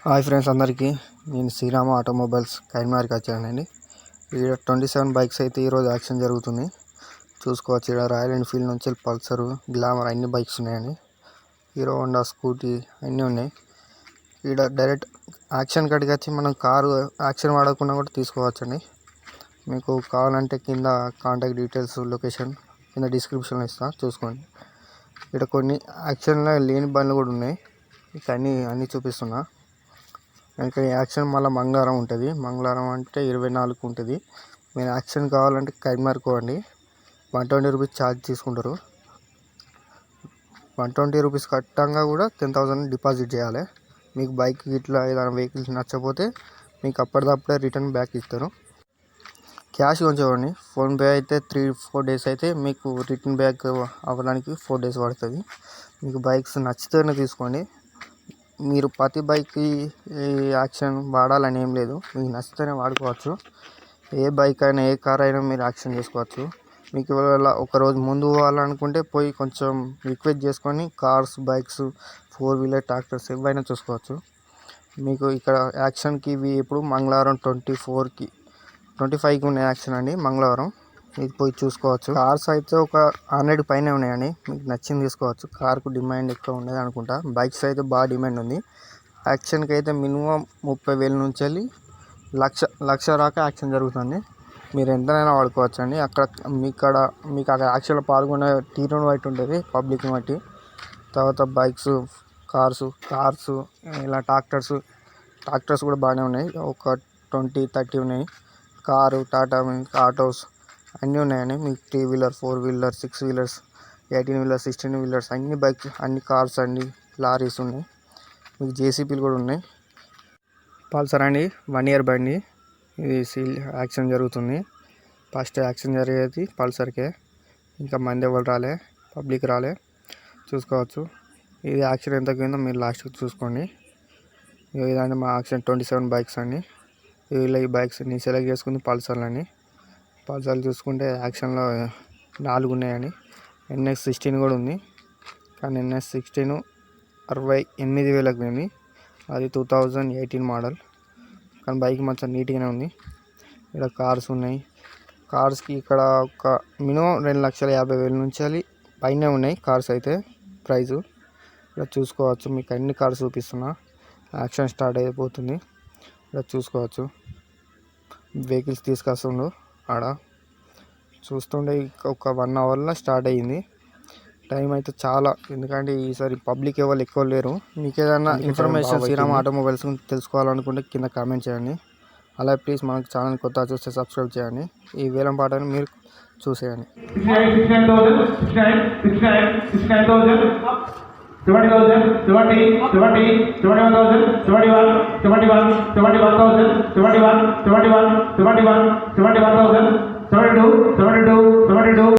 Hi friends, అందరికీ నేను Srirama automobiles కైన్మార్కి వచ్చానండి. ఇక్కడ 27 బైక్స్ అయితే ఈరోజు యాక్షన్ జరుగుతుంది. చూసుకోవచ్చు, ఇక్కడ రాయల్ ఎన్ఫీల్డ్ నుంచి పల్సర్, గ్లామర్ అన్ని బైక్స్ ఉన్నాయండి. హీరో హోండా స్కూటీ అన్నీ ఉన్నాయి. ఇక్కడ డైరెక్ట్ యాక్షన్ కాడికి వచ్చి మనం కారు యాక్షన్ వాడకుండా కూడా తీసుకోవచ్చండి. మీకు కావాలంటే కింద కాంటాక్ట్ డీటెయిల్స్, లొకేషన్ కింద డిస్క్రిప్షన్లో ఇస్తాను, చూసుకోండి. ఇక్కడ కొన్ని యాక్షన్లో లేని బండ్లు కూడా ఉన్నాయి. ఇక అన్నీ చూపిస్తున్నా. ఇంకా యాక్షన్ మళ్ళీ మంగళవారం ఉంటుంది. మంగళవారం అంటే 24 ఉంటుంది. మీరు యాక్షన్ కావాలంటే కైన్మార్క్ పోండి. 120 రూపీస్ ఛార్జ్ తీసుకుంటారు. 120 రూపీస్ కట్టంగా కూడా 10,000 డిపాజిట్ చేయాలి. మీకు బైక్ ఇట్లా ఏదైనా వెహికల్స్ నచ్చకపోతే మీకు అప్పటిదప్పుడే రిటర్న్ బ్యాక్ ఇస్తారు. క్యాష్ కొంచెం ఫోన్పే అయితే 3-4 డేస్ అయితే మీకు రిటర్న్ బ్యాక్ అవ్వడానికి 4 డేస్ పడుతుంది. మీకు బైక్స్ నచ్చితేనే తీసుకోండి. మీరు ప్రతి బైక్కి యాక్షన్ వాడాలని ఏం లేదు, మీకు నచ్చితేనే వాడుకోవచ్చు. ఏ బైక్ అయినా ఏ కార్ అయినా మీరు యాక్షన్ చేసుకోవచ్చు. మీకు ఒకవేళ ఒకరోజు ముందు పోవాలనుకుంటే పోయి కొంచెం రిక్వెస్ట్ చేసుకొని కార్స్, బైక్స్, 4-వీలర్, ట్రాక్టర్స్ ఏవైనా చూసుకోవచ్చు. మీకు ఇక్కడ యాక్షన్కి ఇవి ఇప్పుడు మంగళవారం 24కి 25కి ఉన్న యాక్షన్ అండి. మంగళవారం ఇది పోయి చూసుకోవచ్చు. కార్స్ అయితే ఒక 100 పైనే ఉన్నాయండి. మీకు నచ్చింది తీసుకోవచ్చు. కార్కు డిమాండ్ ఎక్కువ ఉండదు అనుకుంటా. బైక్స్ అయితే బాగా డిమాండ్ ఉంది. యాక్షన్కి అయితే మినిమం 30,000 నుంచి వెళ్ళి లక్ష దాకా యాక్షన్ జరుగుతుంది. మీరు ఎంతైనా వాడుకోవచ్చు అండి. మీకు అక్కడ యాక్షన్లో పాల్గొనే తీరును బట్టి ఉంటుంది, పబ్లిక్ని బట్టి. తర్వాత బైక్స్, కార్స్ ఇలా ట్రాక్టర్స్ కూడా బాగానే ఉన్నాయి. ఒక 20-30 ఉన్నాయి. కారు, టాటా ఆటోస్ అన్నీ ఉన్నాయండి. మీకు 3-వీలర్, 4-వీలర్, 6-వీలర్స్, 18-వీలర్, 16-వీలర్స్ అన్ని బైక్స్, అన్ని కార్స్, అన్ని లారీస్ ఉన్నాయి. మీకు జేసీపీలు కూడా ఉన్నాయి. పల్సర్ అండి, 1 ఇయర్ బండి. ఇది యాక్షన్ జరుగుతుంది. ఫస్ట్ యాక్షన్ జరిగేది పల్సర్కే. ఇంకా మంది ఎవరు రాలే, పబ్లిక్ రాలే, చూసుకోవచ్చు. ఇది యాక్షన్ ఎంత కిందో మీరు లాస్ట్కి చూసుకోండి. ఇదంటే మా యాక్షన్ 27 బైక్స్ అండి. ఈ బైక్స్ నేను సెలెక్ట్ చేసుకుంది పల్సర్లని. పల్సర్లు చూసుకుంటే యాక్షన్లో 4 ఉన్నాయండి. NS16 కూడా ఉంది, కానీ NS16 68,000కి ఉంది. అది 2018 మోడల్, కానీ బైక్ మంచిగా నీట్గానే ఉంది. ఇక్కడ కార్స్ ఉన్నాయి. కార్స్కి ఇక్కడ ఒక మినిమం 2,50,000 నుంచి పైనే ఉన్నాయి కార్స్ అయితే ప్రైజు. ఇక్కడ చూసుకోవచ్చు. మీకు అన్ని కార్స్ చూపిస్తున్నా. యాక్షన్ స్టార్ట్ అయిపోతుంది. ఇక్కడ చూసుకోవచ్చు. వెహికల్స్ తీసుకొస్తుండు. ఆడ చూస్తుండే ఒక 1 అవర్లో స్టార్ట్ అయ్యింది. టైం అయితే చాలా, ఎందుకంటే ఈసారి పబ్లిక్ ఎవరు ఎక్కువ లేరు. మీకు ఏదైనా ఇన్ఫర్మేషన్ శ్రీరామ ఆటోమొబైల్స్ తెలుసుకోవాలనుకుంటే కింద కామెంట్ చేయండి. అలాగే ప్లీజ్ మనకు ఛానల్ కొత్త చూస్తే సబ్స్క్రైబ్ చేయండి. ఈ వేలం పాటని మీరు చూసేయండి. 20,000, 20, 20, 21,000, 21, 21, 21,000, 21, 21, 21, 21,000, 72, 72, 72.